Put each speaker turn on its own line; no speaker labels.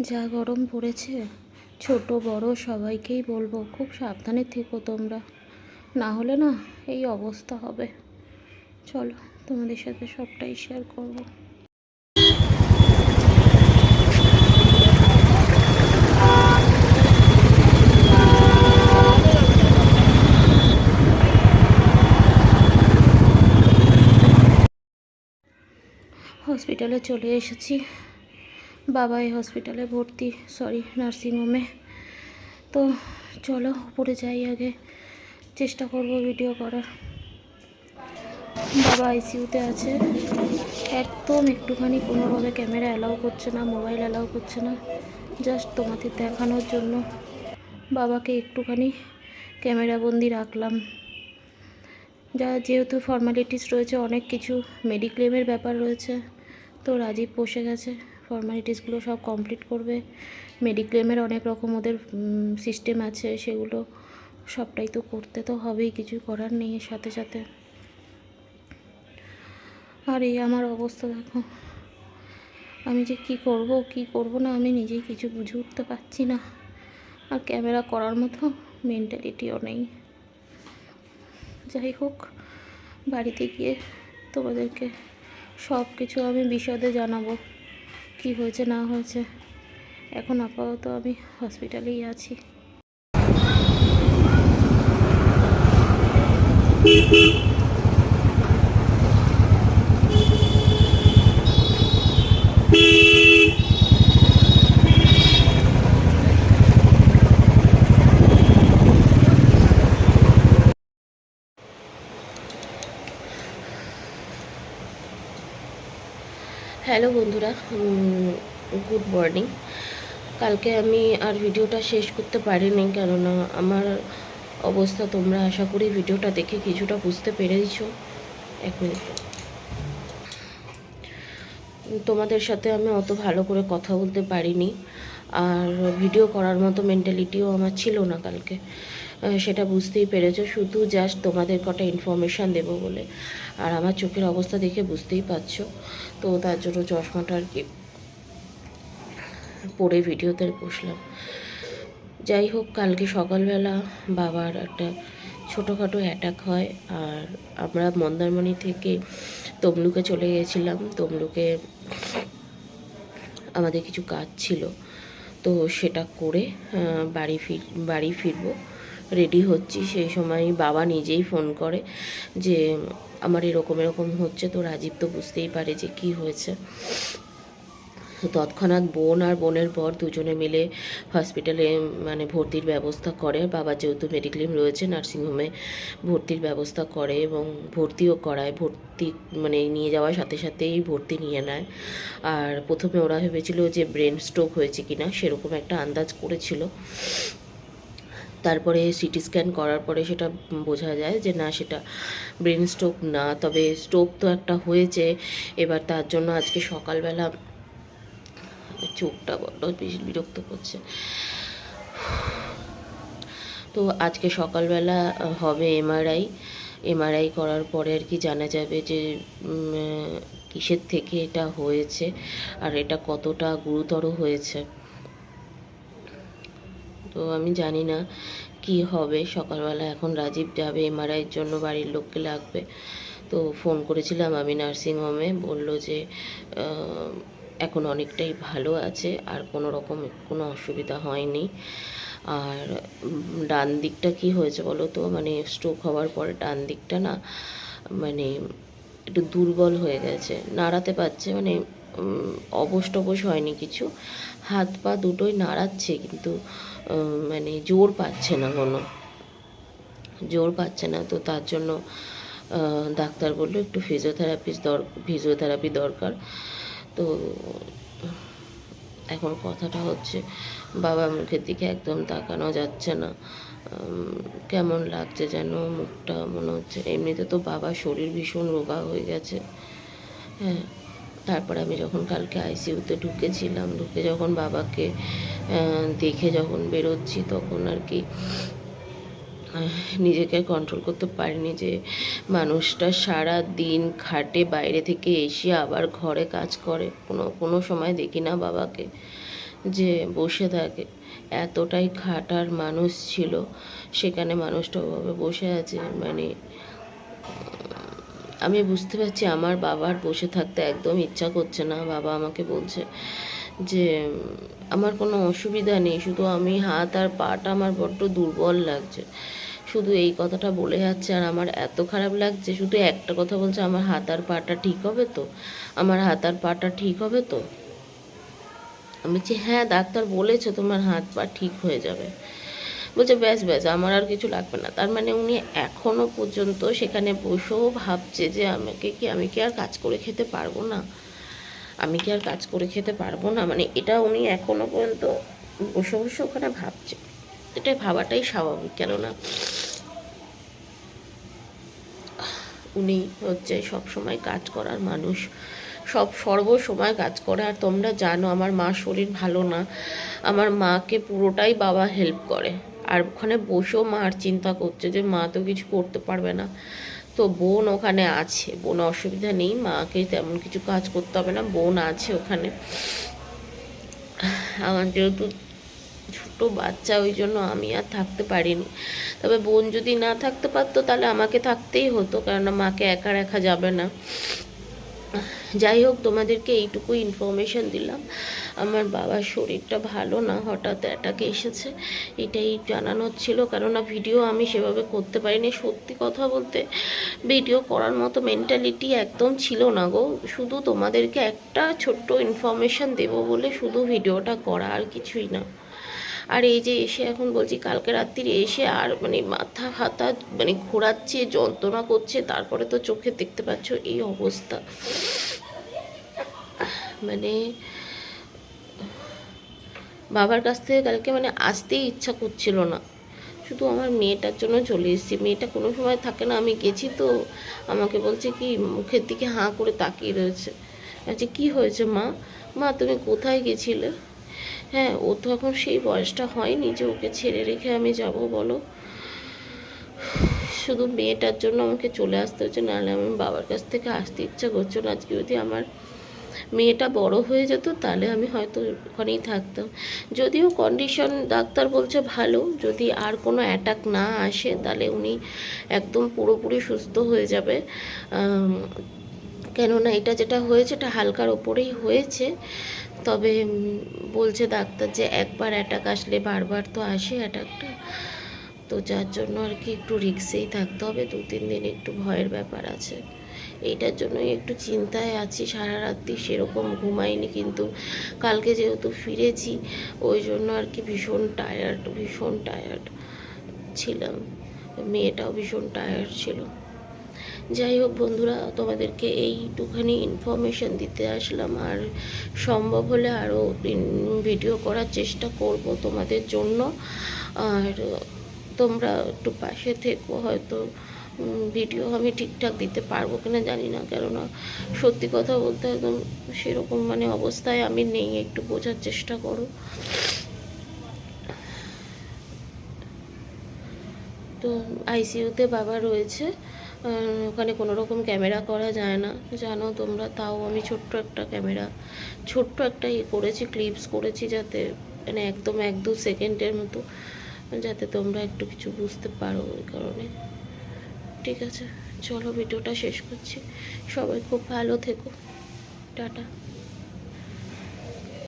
যা গরম পড়েছে, ছোট বড় সবাইকেই বলবো খুব সাবধানে থেকো তোমরা, না হলে না এই অবস্থা হবে। চলো তোমাদের সাথে সবটাই শেয়ার করব। হসপিটালে চলে এসেছি। বাবা এই হসপিটালে ভর্তি, নার্সিংহোমে। তো চলো উপরে যাই, আগে চেষ্টা করব ভিডিও করার। বাবা আইসিইউতে আছে, একদম একটুখানি কোনোভাবে ক্যামেরা অ্যালাউ করছে না, মোবাইল অ্যালাউ করছে না। জাস্ট তোমাদের দেখানোর জন্য বাবাকে একটুখানি ক্যামেরাবন্দি রাখলাম। যেহেতু ফর্মালিটিস রয়েছে, অনেক কিছু মেডিক্লেমের ব্যাপার রয়েছে, তো রাজীব বসে গেছে, ফর্মালিটিসগুলো সব কমপ্লিট করবে। মেডিক্লেমের অনেক রকম ওদের সিস্টেম আছে, সেগুলো সবটাই তো করতে তো হবেই, কিছু করার নেই। এর সাথে সাথে আর এই আমার অবস্থা দেখো, আমি যে কি করব না আমি নিজেই কিছু বুঝে উঠতে পারছি না। আর ক্যামেরা করার মতো মেন্টালিটিও নেই। যাই হোক, বাড়িতে গিয়ে তোমাদেরকে সব কিছু আমি বিশদে জানাবো, কি হয়েছে না হয়েছে। এখন আপাতত আমি হসপিটালেই আছি। হ্যালো বন্ধুরা, গুড মর্নিং। কালকে আমি আর ভিডিওটা শেষ করতে পারিনি, কেননা আমার অবস্থা তোমরা আশা করি ভিডিওটা দেখে কিছুটা বুঝতে পেরেছো। এক মিনিট, তোমাদের সাথে আমি অত ভালো করে কথা বলতে পারিনি, আর ভিডিও করার মতো মেন্টালিটিও আমার ছিল না কালকে, সেটা বুঝতেই পেরেছো। শুধু জাস্ট তোমাদের কটা ইনফরমেশান দেবো বলে, আর আমার চোখের অবস্থা দেখে বুঝতেই পারছো, তো তার জন্য চশমাটা আর কি পরে ভিডিওতে বসলাম। যাই হোক, কালকে সকালবেলা বাবার একটা ছোটোখাটো অ্যাটাক হয়, আর আমরা মন্দারমণি থেকে তমলুকে চলে গেছিলাম। তমলুকে আমাদের কিছু কাজ ছিল, তো সেটা করে বাড়ি ফিরবো, রেডি হচ্ছি। সেই সময় বাবা নিজেই ফোন করে যে আমার এরকম হচ্ছে। তো রাজীব তো বুঝতেই পারে যে কি হয়েছে। তৎক্ষণাৎ বোন আর বোনের বর দুজনে মিলে হসপিটালে মানে ভর্তির ব্যবস্থা করে। বাবা যেহেতু মেডিক্লেম রয়েছে, নার্সিংহোমে ভর্তির ব্যবস্থা করে এবং ভর্তিও করায়। ভর্তি মানে নিয়ে যাওয়ার সাথে সাথেই ভর্তি নিয়ে নেয়। আর প্রথমে ওরা ভেবেছিল যে ব্রেন স্ট্রোক হয়েছে কিনা, সেরকম একটা আন্দাজ করেছিল। তারপরে সিটি স্ক্যান করার পরে সেটা বোঝা যায় যে না, সেটা ব্রেন স্ট্রোক না, তবে স্ট্রোক তো একটা হয়েছে। এবার তার জন্য আজকে সকালবেলা চোখটা বড্ড বেশি বিরক্ত করছে, তো আজকে সকালবেলা হবে এমআরআই করার পরে আর কি জানা যাবে যে কিসের থেকে এটা হয়েছে আর এটা কতটা গুরুতর হয়েছে। তো আমি জানি না কি হবে সকালবেলা। এখন রাজীব যাবে এমআরআইয়ের জন্য, বাড়ির লোককে লাগবে। তো ফোন করেছিলাম আমি নার্সিংহোমে, বললো যে এখন অনেকটাই ভালো আছে, আর কোনো অসুবিধা হয়নি। আর ডান দিকটা কি হয়েছে বলো তো, মানে স্ট্রোক হওয়ার পরে ডান দিকটা না মানে একটু দুর্বল হয়ে গেছে, নাড়াতে পারছে, মানে অবশ টবশ হয়নি কিছু, হাত পা দুটোই নাড়াচ্ছে, কিন্তু মানে জোর পাচ্ছে না। তো তার জন্য ডাক্তার বললো একটু ফিজিওথেরাপি দরকার। তো এখন কথাটা হচ্ছে, বাবার মুখের দিকে একদম তাকানো যাচ্ছে না, কেমন লাগছে যেন মুখটা, মনে হচ্ছে। এমনিতে তো বাবার শরীর ভীষণ রোগা হয়ে গেছে। হ্যাঁ, তারপর আমি যখন কালকে আইসিইউতে ঢুকে যখন বাবাকে দেখে যখন বেরোচ্ছি, তখন আর কি নিজেকে কন্ট্রোল করতে পারিনি যে মানুষটা সারা দিন খাটে, বাইরে থেকে এসে আবার ঘরে কাজ করে, কোনো সময় দেখি না বাবাকে যে বসে থাকে। এতটাই খাটার মানুষ ছিল, সেখানে মানুষটা ওভাবে বসে আছে। মানে আমি বুঝতে পারছি আমার বাবার বসে থাকতে একদম ইচ্ছা করছে না। বাবা আমাকে বলছে যে আমার কোনো অসুবিধা নেই, শুধু আমি হাত আর পাটা আমার বড্ড দুর্বল লাগছে, শুধু এই কথাটা বলে যাচ্ছে। আর আমার এত খারাপ লাগছে, শুধু একটা কথা বলছে, আমার হাত আর পাটা ঠিক হবে তো, আমার হাত আর পাটা ঠিক হবে তো। আমি বলছি হ্যাঁ ডাক্তার বলেছে তোমার হাত পা ঠিক হয়ে যাবে। বলছে ব্যাস ব্যাস, আমার আর কিছু লাগবে না। তার মানে উনি এখনো পর্যন্ত সেখানে বসেও ভাবছে যে আমি কি আর কাজ করে খেতে পারবো না, আমি কি আর কাজ করে খেতে পারবো না, মানে এটা উনি এখনো পর্যন্ত বসে বসে ওখানে ভাবছে। এটা ভাবাটাই স্বাভাবিক, কেননা উনি হচ্ছে সব সময় কাজ করার মানুষ, সর্বসময় কাজ করে। আর তোমরা জানো আমার মার শরীর ভালো না, আমার মাকে পুরোটাই বাবা হেল্প করে। আর ওখানে বসেও মার চিন্তা করছে যে মা তো কিছু করতে পারবে না। তো বোন ওখানে আছে, বোন অসুবিধা নেই, মাকে তেমন কিছু কাজ করতে হবে না, বোন আছে ওখানে। আমার যেহেতু ছোটো বাচ্চা, ওই জন্য আমি আর থাকতে পারিনি। তবে বোন যদি না থাকতে পারতো তাহলে আমাকে থাকতেই হতো, কেননা মাকে একা রাখা যাবে না। যাই হোক, তোমাদেরকে এইটুকু ইনফরমেশন দিলাম। আমার বাবার শরীরটা ভালো না, হঠাৎ অ্যাটাক এসেছে, এটাই জানানো ছিল। কেননা ভিডিও আমি সেভাবে করতে পারিনি, সত্যি কথা বলতে ভিডিও করার মতো মেন্টালিটি একদম ছিল না গো। শুধু তোমাদেরকে একটা ছোট্ট ইনফরমেশন দেবো বলে শুধু ভিডিওটা করা, আর কিছুই না। আর এই যে এসে এখন বলছি, কালকে রাত্রিরে এসে আর মানে মাথা হাতা মানে ঘোরাচ্ছে, যন্ত্রণা করছে, তারপরে তো চোখে দেখতে পাচ্ছ এই অবস্থা। মানে বাবার কাছ থেকে কালকে মানে আসতেই ইচ্ছা করছিল না, শুধু আমার মেয়েটার জন্য চলে এসেছি। মেয়েটা কোনো সময় থাকে না, আমি গেছি তো আমাকে বলছে কি, মুখের দিকে হাঁ করে তাকিয়ে রয়েছে। আচ্ছা কী হয়েছে মা, মা তুমি কোথায় গেছিলে? হ্যাঁ, ও তো এখন সেই বয়সটা হয়নি যে ওকে ছেড়ে রেখে আমি যাব, বলো। শুধু মেয়েটার জন্য আমাকে চলে আসতে হচ্ছে, নাহলে আমি বাবার কাছ থেকে আসতে ইচ্ছা করছে না। আজকে যদি আমার মেয়েটা বড় হয়ে যেত তাহলে আমি হয়তো ওখানেই থাকতাম। যদিও কন্ডিশন ডাক্তার বলছে ভালো, যদি আর কোনো অ্যাটাক না আসে তাহলে উনি একদম পুরোপুরি সুস্থ হয়ে যাবে। কেননা এটা যেটা হয়েছে এটা হালকার ওপরেই হয়েছে। তবে বলছে ডাক্তার যে একবার অ্যাটাক আসলে বারবার তো আসে অ্যাটাকটা, তো যার জন্য আর কি একটু রিস্কেই থাকতে হবে, 2-3 দিন একটু ভয়ের ব্যাপার আছে। এইটার জন্যই একটু চিন্তায় আছি, সারা রাত্রি সেরকম ঘুমাইনি, কিন্তু কালকে যেহেতু ফিরেছি ওই জন্য আর কি ভীষণ টায়ার্ড ছিলাম, মেয়েটাও ভীষণ টায়ার্ড ছিল। যাই হোক বন্ধুরা, তোমাদেরকে এইটুখানি ইনফরমেশন দিতে আসলাম। আর সম্ভব হলে আরও ভিডিও করার চেষ্টা করব তোমাদের জন্য। আর তোমরা একটু পাশে থেকো, হয়তো ভিডিও আমি ঠিকঠাক দিতে পারবো কিনা জানি না, কেননা সত্যি কথা বলতে একদম সেরকম মানে অবস্থায় আমি নেই, একটু বোঝার চেষ্টা করো। তো আইসিইউতে বাবা রয়েছে, ওখানে কোনো রকম ক্যামেরা করা যায় না জানো তোমরা, তাও আমি ছোট্ট একটা করেছি, ক্লিপস করেছি, যাতে মানে একদম 1-2 সেকেন্ডের মতো, যাতে তোমরা একটু কিছু বুঝতে পারো, ওই কারণে। ঠিক আছে, চলো ভিডিওটা শেষ করছি। সবাই খুব ভালো থেকো, টাটা।